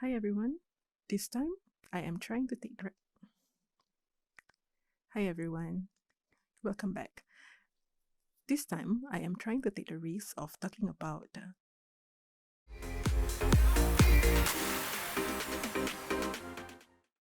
Hi everyone. This time I am trying to take the Hi everyone. Welcome back. This time I am trying to take the risk of talking about